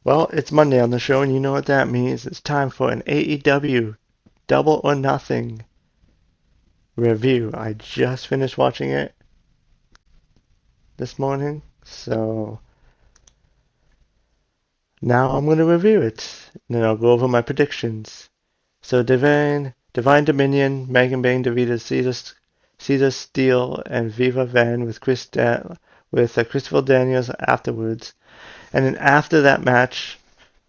Well, it's Monday on the show, and you know what that means. It's time for an AEW Double or Nothing review. I just finished watching it this morning, so now I'm going to review it. And then I'll go over my predictions. So Divine Dominion, Megan Bayne defeated Cedar Steele and Viva Van with Christopher Daniels afterwards. And then after that match,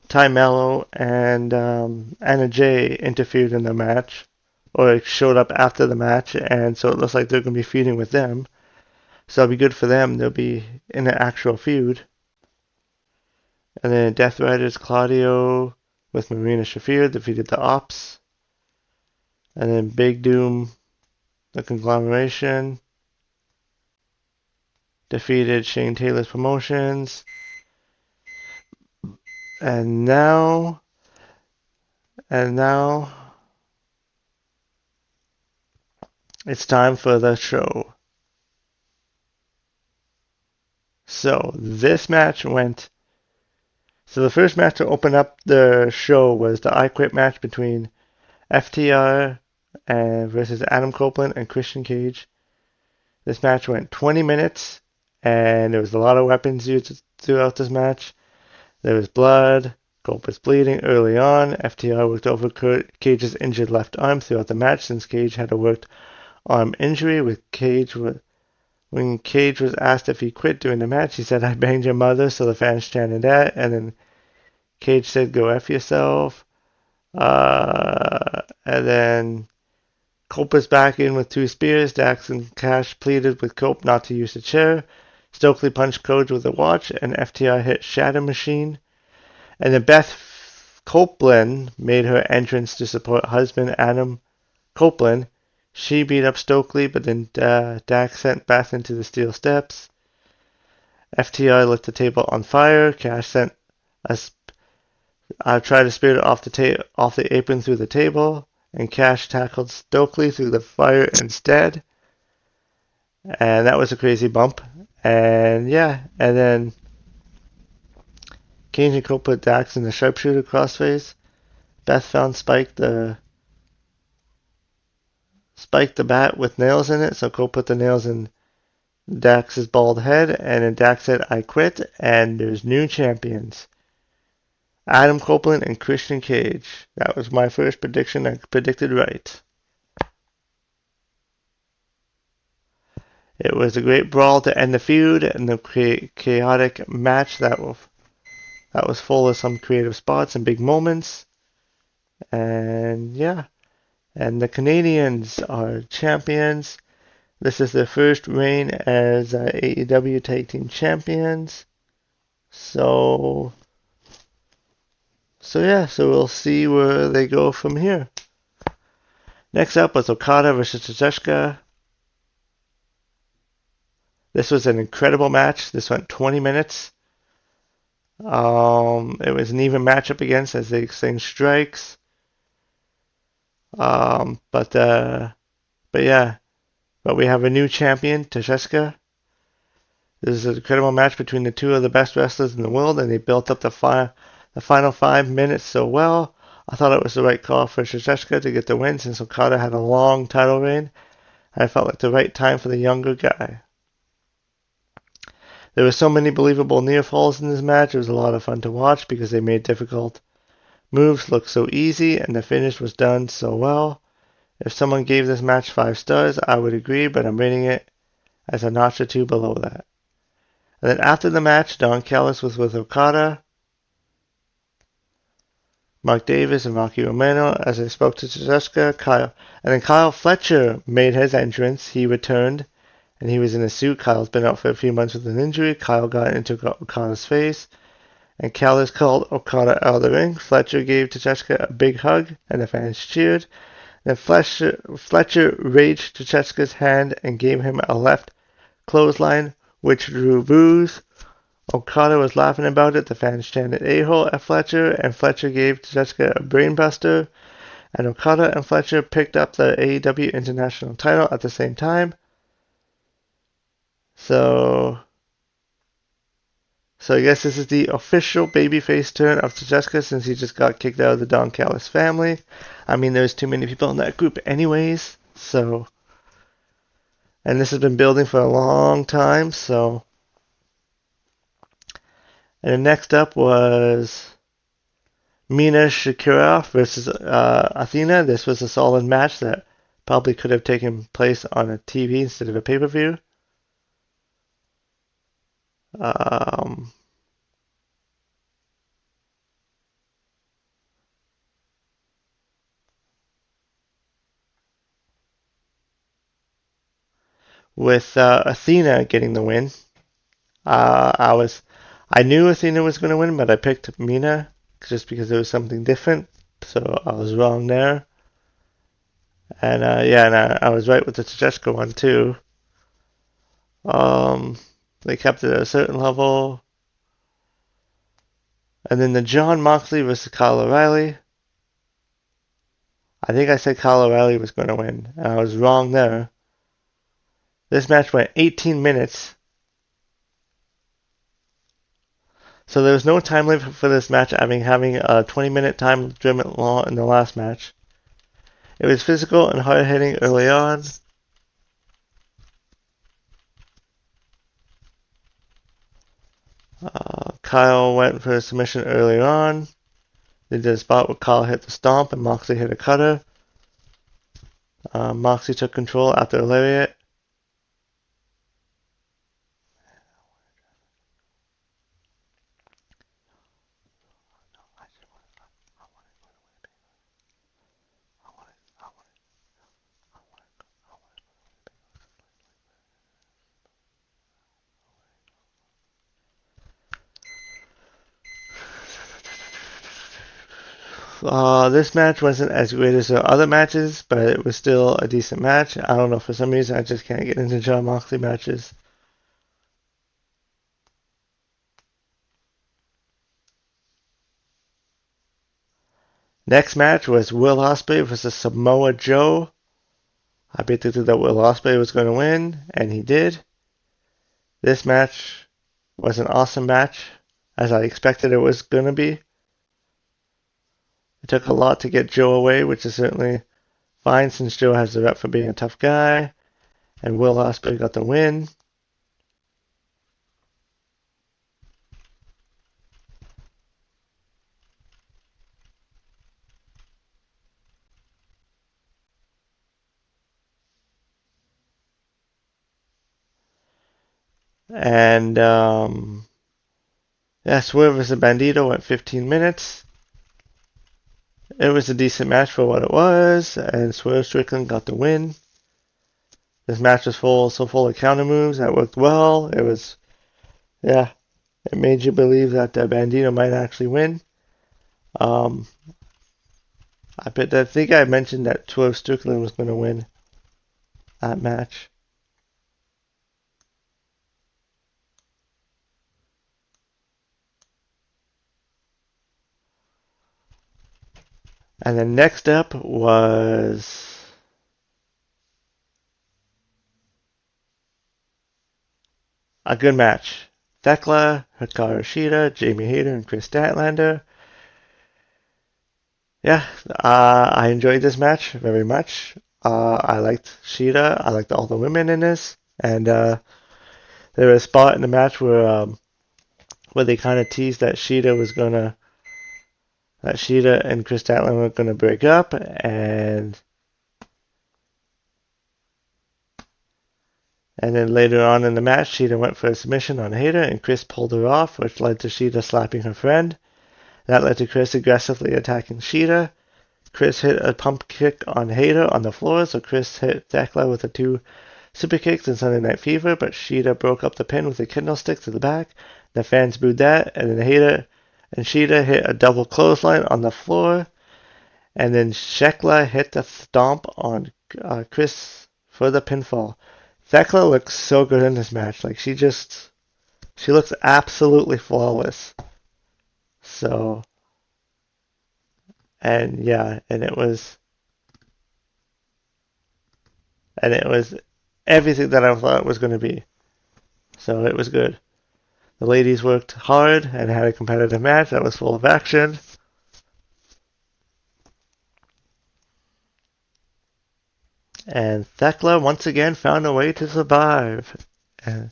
Ty Mello and Anna Jay interfered in the match, or showed up after the match, and so it looks like they're going to be feuding with them. So that'll be good for them. They'll be in an actual feud. And then Death Riders Claudio with Marina Shafir defeated the Ops. And then Big Doom, the Conglomeration, defeated Shane Taylor's Promotions. And now, and now, it's time for the show. So this match went. So the first match to open up the show was the I Quit match between FTR versus Adam Copeland and Christian Cage. This match went 20 minutes, and there was a lot of weapons used throughout this match. There was blood. Cope was bleeding early on. FTR worked over Cage's injured left arm throughout the match since Cage had a worked arm injury. When Cage was asked if he quit during the match, he said, "I banged your mother," so the fans chanted that, and then Cage said, "Go F yourself." And then Cope was back in with two spears. Dax and Cash pleaded with Cope not to use the chair. Stokely punched Cage with a watch, and FTR hit Shatter Machine. And then Beth Copeland made her entrance to support husband Adam Copeland. She beat up Stokely, but then Dax sent Beth into the steel steps. FTR lit the table on fire. Cash sent a tried to spear it off the apron through the table, and Cash tackled Stokely through the fire instead. And that was a crazy bump. And yeah, and then Cage and Cope put Dax in the sharpshooter crossface. Beth found Spike the bat with nails in it, so Cope put the nails in Dax's bald head, and then Dax said, "I quit," and there's new champions. Adam Copeland and Christian Cage. That was my first prediction. I predicted right. It was a great brawl to end the feud and the chaotic match that was full of some creative spots and big moments. And yeah, and the Canadians are champions. This is their first reign as AEW Tag Team Champions. So yeah, so we'll see where they go from here. Next up was Okada versus Tetsuya. This was an incredible match. This went 20 minutes. It was an even matchup against as they exchanged strikes. But yeah, but we have a new champion, Tetsuya. This is an incredible match between the two of the best wrestlers in the world, and they built up the final 5 minutes so well. I thought it was the right call for Tetsuya to get the win since Okada had a long title reign. I felt like the right time for the younger guy. There were so many believable near falls in this match. It was a lot of fun to watch because they made difficult moves look so easy and the finish was done so well. If someone gave this match 5 stars, I would agree, but I'm rating it as a notch or two below that. And then after the match, Don Callis was with Okada, Mark Davis, and Rocky Romero as they spoke to Tetsuya. And then Kyle Fletcher made his entrance. He returned, and he was in a suit. Kyle's been out for a few months with an injury. Kyle got into Okada's face, and Callis called Okada out of the ring. Fletcher gave Tetsuya a big hug, and the fans cheered. Then Fletcher raged Tetsuya's hand and gave him a left clothesline, which drew boos. Okada was laughing about it. The fans chanted "A-hole" at Fletcher, and Fletcher gave Tetsuya a brainbuster. And Okada and Fletcher picked up the AEW International title at the same time. So So I guess this is the official babyface turn of Jessica since he just got kicked out of the Don Callis family. I mean, there's too many people in that group anyways, so... And this has been building for a long time, so... And then next up was Mina Shakira versus Athena. This was a solid match that probably could have taken place on a TV instead of a pay-per-view. Um, with Athena getting the win. I knew Athena was going to win, but I picked Mina just because it was something different. So I was wrong there. And I was right with the Jessica one too. Um, they kept it at a certain level. And then the Jon Moxley versus Kyle O'Reilly. I think I said Kyle O'Reilly was going to win, and I was wrong there. This match went 18 minutes. So there was no time limit for this match, having a 20-minute time limit law in the last match. It was physical and hard-hitting early on. Kyle went for a submission early on. They did a spot where Kyle hit the stomp and Moxley hit a cutter. Moxley took control after a lariat. This match wasn't as great as the other matches, but it was still a decent match. I don't know, for some reason I just can't get into Jon Moxley matches. Next match was Will Ospreay versus Samoa Joe. I predicted that Will Ospreay was going to win, and he did. This match was an awesome match, as I expected it was going to be. It took a lot to get Joe away, which is certainly fine since Joe has the rep for being a tough guy, and Will Ospreay got the win. And Swerve versus Bandito went 15 minutes. It was a decent match for what it was, and Swerve Strickland got the win. This match was so full of counter moves that worked well. It made you believe that Bandito might actually win. I think I mentioned that Swerve Strickland was going to win that match. And then next up was a good match. Thekla, Hikaru Shida, Jamie Hayter, and Chris Statlander. Yeah, I enjoyed this match very much. I liked Shida. I liked all the women in this. And there was a spot in the match where they kind of teased that Shida and Chris Statlander were gonna break up, and then later on in the match, Shida went for a submission on Hayter, and Chris pulled her off, which led to Shida slapping her friend. That led to Chris aggressively attacking Shida. Chris hit a pump kick on Hayter on the floor, so Chris hit Thekla with the 2 super kicks in Sunday Night Fever, but Shida broke up the pin with a kendo stick to the back. The fans booed that, and then Hayter and Shida hit a double clothesline on the floor, and then Shekla hit the stomp on Chris for the pinfall. Thekla looks so good in this match. Like, she looks absolutely flawless. So, and it was everything that I thought it was going to be. So it was good. The ladies worked hard and had a competitive match that was full of action. And Thekla once again found a way to survive. And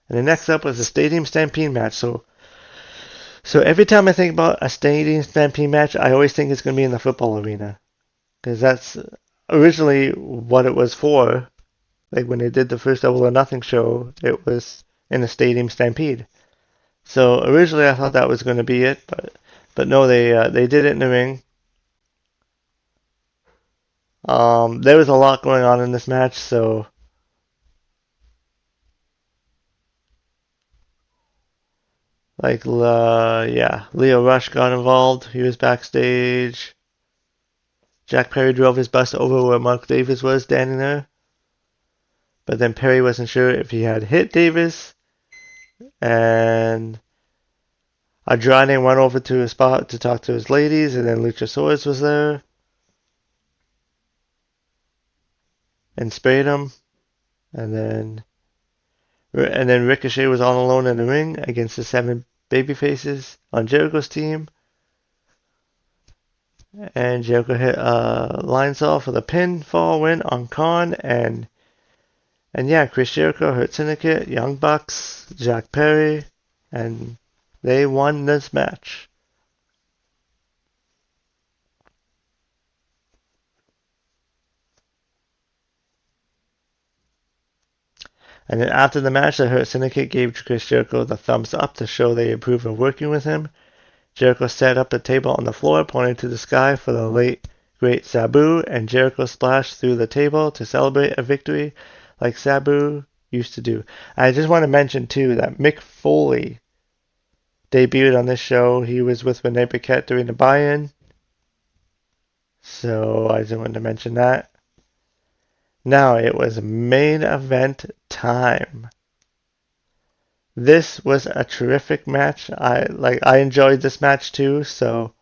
then next up was the Stadium Stampede match. So every time I think about a Stadium Stampede match, I always think it's going to be in the football arena. Because that's originally what it was for. Like when they did the first Double or Nothing show, it was in a Stadium Stampede. So originally I thought that was going to be it, but no, they did it in the ring. There was a lot going on in this match, so like yeah, Leo Rush got involved. He was backstage. Jack Perry drove his bus over where Mark Davis was standing there, but then Perry wasn't sure if he had hit Davis, and Andrade went over to his spot to talk to his ladies, and then Luchasaurus was there and sprayed him, and then Ricochet was all alone in the ring against the 7 babyfaces on Jericho's team. And Jericho hit Lionsaw for the pinfall win on Khan. And yeah, Chris Jericho, Hurt Syndicate, Young Bucks, Jack Perry, and they won this match. And then after the match, the Hurt Syndicate gave Chris Jericho the thumbs up to show they approve of working with him. Jericho set up the table on the floor, pointing to the sky for the late great Sabu, and Jericho splashed through the table to celebrate a victory like Sabu used to do. I just want to mention, too, that Mick Foley debuted on this show. He was with Renee Paquette during the buy-in. So I just wanted to mention that. Now it was main event time. This was a terrific match. I enjoyed this match too, so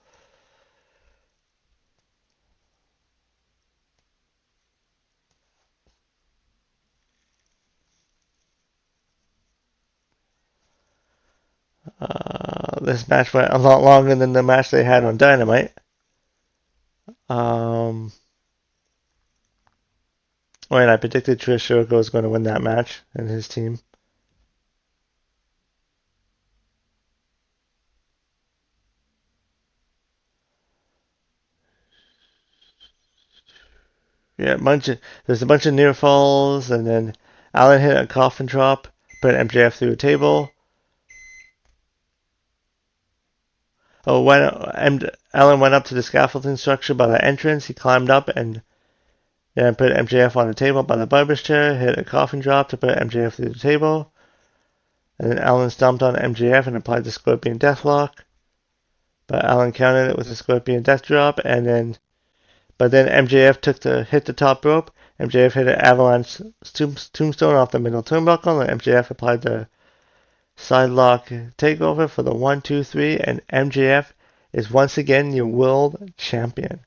this match went a lot longer than the match they had on Dynamite. And I predicted Trish Jericho was going to win that match and his team. Yeah, there's a bunch of near falls, and then Allen hit a coffin drop, put MJF through a table. Allen went up to the scaffolding structure by the entrance. He climbed up and then put MJF on the table by the barber's chair, hit a coffin drop to put MJF through the table. And then Allen stomped on MJF and applied the Scorpion Deathlock. But Allen countered it with a Scorpion Death Drop, but then MJF hit the top rope. MJF hit an avalanche tombstone off the middle turnbuckle, and MJF applied the sidelock takeover for the 1, 2, 3, and MJF is once again your world champion.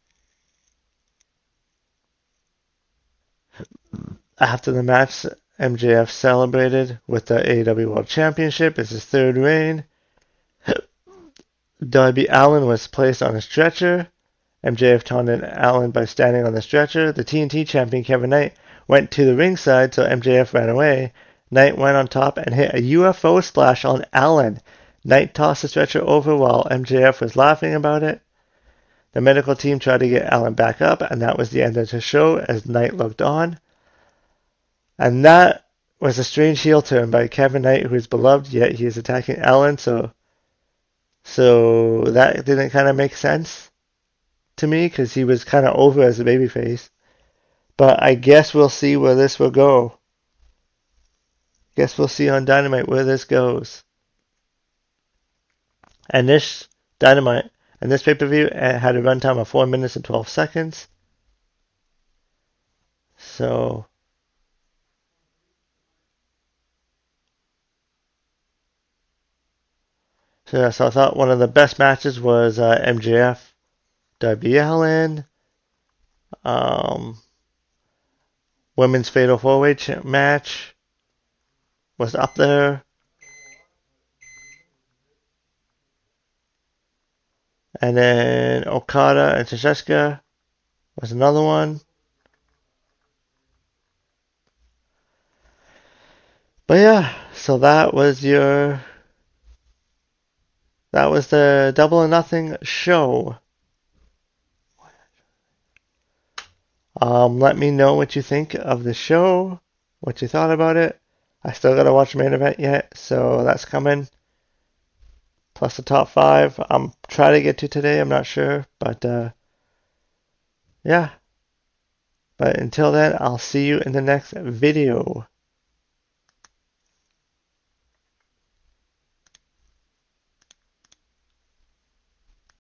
After the match, MJF celebrated with the AEW World Championship. It's his 3rd reign. Darby Allin was placed on a stretcher. MJF taunted Allen by standing on the stretcher. The TNT champion Kevin Knight went to the ringside, so MJF ran away. Knight went on top and hit a UFO splash on Allen. Knight tossed the stretcher over while MJF was laughing about it. The medical team tried to get Allen back up, and that was the end of the show as Knight looked on. And that was a strange heel turn by Kevin Knight, who is beloved, yet he is attacking Allen, so that didn't kind of make sense to me, because he was kind of over as a babyface. But I guess we'll see where this will go. Guess we'll see on Dynamite where this goes. And this Dynamite and this pay-per-view had a runtime of 4 minutes and 12 seconds. So I thought one of the best matches was MJF, Darby Allin, women's Fatal 4-Way match. was up there. And then Okada and Teixeira was another one. But yeah, so that was the Double or Nothing show. Let me know what you think of the show, what you thought about it. I still gotta watch Main Event yet, so that's coming. Plus the top 5. I'm trying to get to today, I'm not sure, but yeah. But until then, I'll see you in the next video.